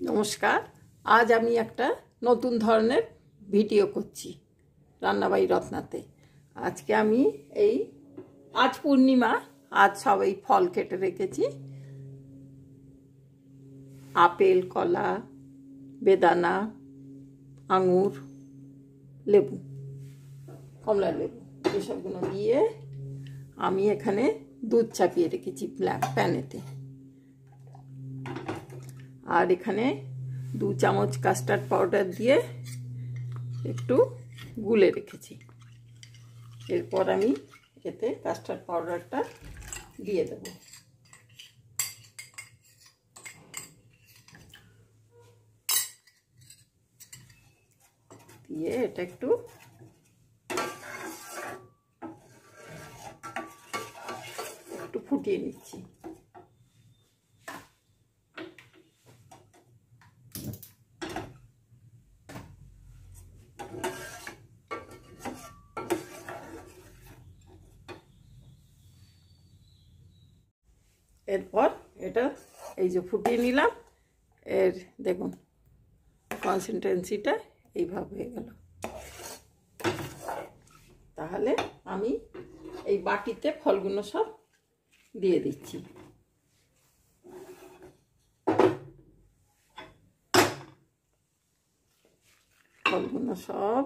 নমস্কার। আজ আমি একটা নতুন ধরনের ভিডিও করছি রান্নাবাড়ি রত্নাতে। আজকে আমি আজ পূর্ণিমা, আজ সবাই ফল কেটে রেখেছি। আপেল, কলা, বেদানা, আঙুর, লেবু, কমলা লেবু, এসবগুলো দিয়ে আমি এখানে দুধ চাপিয়ে রেখেছি প্যানেতে। আর এখানে 2 চামচ কাস্টার্ড পাউডার দিয়ে একটু গুলে রেখেছি। এরপর আমি এতে কাস্টার্ড পাউডারটা দিয়ে দেব। দিয়ে এটা একটু ফুটিয়ে নিচ্ছি। এরপর এটা এই যে ফুটিয়ে নিলাম, এর দেখুন কনসিস্টেন্সিটা এইভাবে হয়ে গেল। তাহলে আমি এই বাটিতে ফলগুলো সব দিয়ে দিচ্ছি। ফলগুলো সব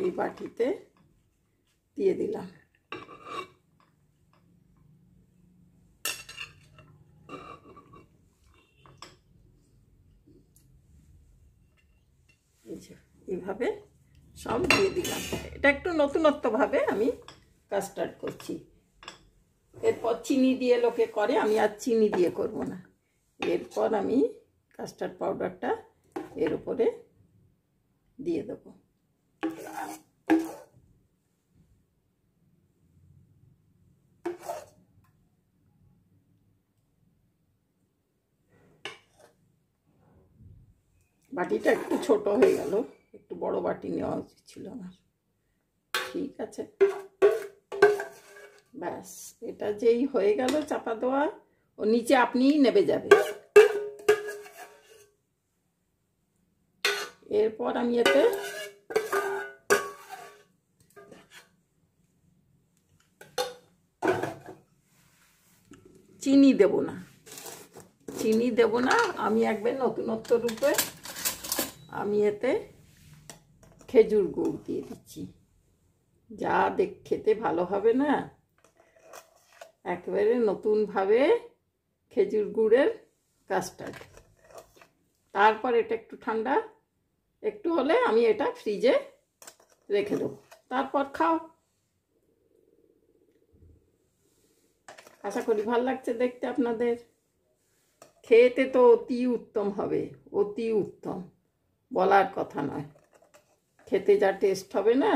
এই বাটিতে দিয়ে দিলাম। এইভাবে সব দিয়ে দিলাম। এটা একটু নতুনত্বভাবে আমি কাস্টার্ড করছি। এরপর চিনি দিয়ে লোকে করে, আমি আর চিনি দিয়ে করব না। এরপর আমি কাস্টার্ড পাউডারটা এর উপরে দিয়ে দেব। বাটিটা একটু ছোট হয়ে গেল, একটু বড় বাটি নেওয়া উচিত ছিল আমার। ঠিক আছে, ব্যাস এটা যেই হয়ে গেল চাপা দেওয়া, ও নিচে আপনিই নেবে যাবে। এরপর আমি এতে চিনি দেব না, আমি একবার নতুনত্ব রূপে আমি এতে খেজুর গুড় দিয়ে দিচ্ছি। যা খেতে ভালো হবে না, একেবারে নতুনভাবে খেজুর গুড়ের কাস্টার্ড। তারপর এটা একটু ঠান্ডা একটু হলে আমি এটা ফ্রিজে রেখে দেবো, তারপর খাও। আশা করি ভালো লাগছে দেখতে আপনাদের। খেতে তো অতি উত্তম হবে, অতি উত্তম, বলার কথা নয়। খেতে যা টেস্ট হবে না,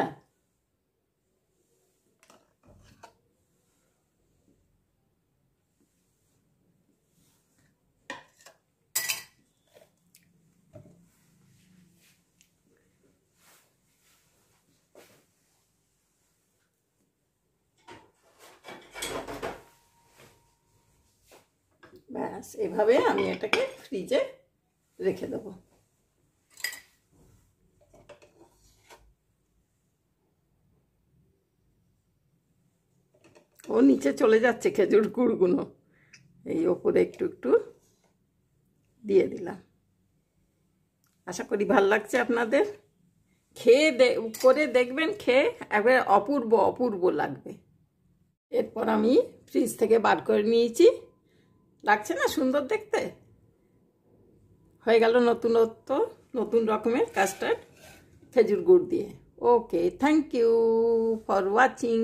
ব্যাস এভাবে আমি এটাকে ফ্রিজে রেখে দেব। ও নিচে চলে যাচ্ছে খেজুর গুড়গুলো, এই ওপরে একটু একটু দিয়ে দিলাম। আশা করি ভাল লাগছে আপনাদের। খেয়ে করে দেখবেন, খেয়ে একবারে অপূর্ব অপূর্ব লাগবে। এরপর আমি ফ্রিজ থেকে বার করে নিয়েছি। লাগছে না সুন্দর দেখতে? হয়ে গেল নতুন রকমের কাস্টার্ড খেজুর গুড় দিয়ে। ওকে, থ্যাংক ইউ ফর ওয়াচিং।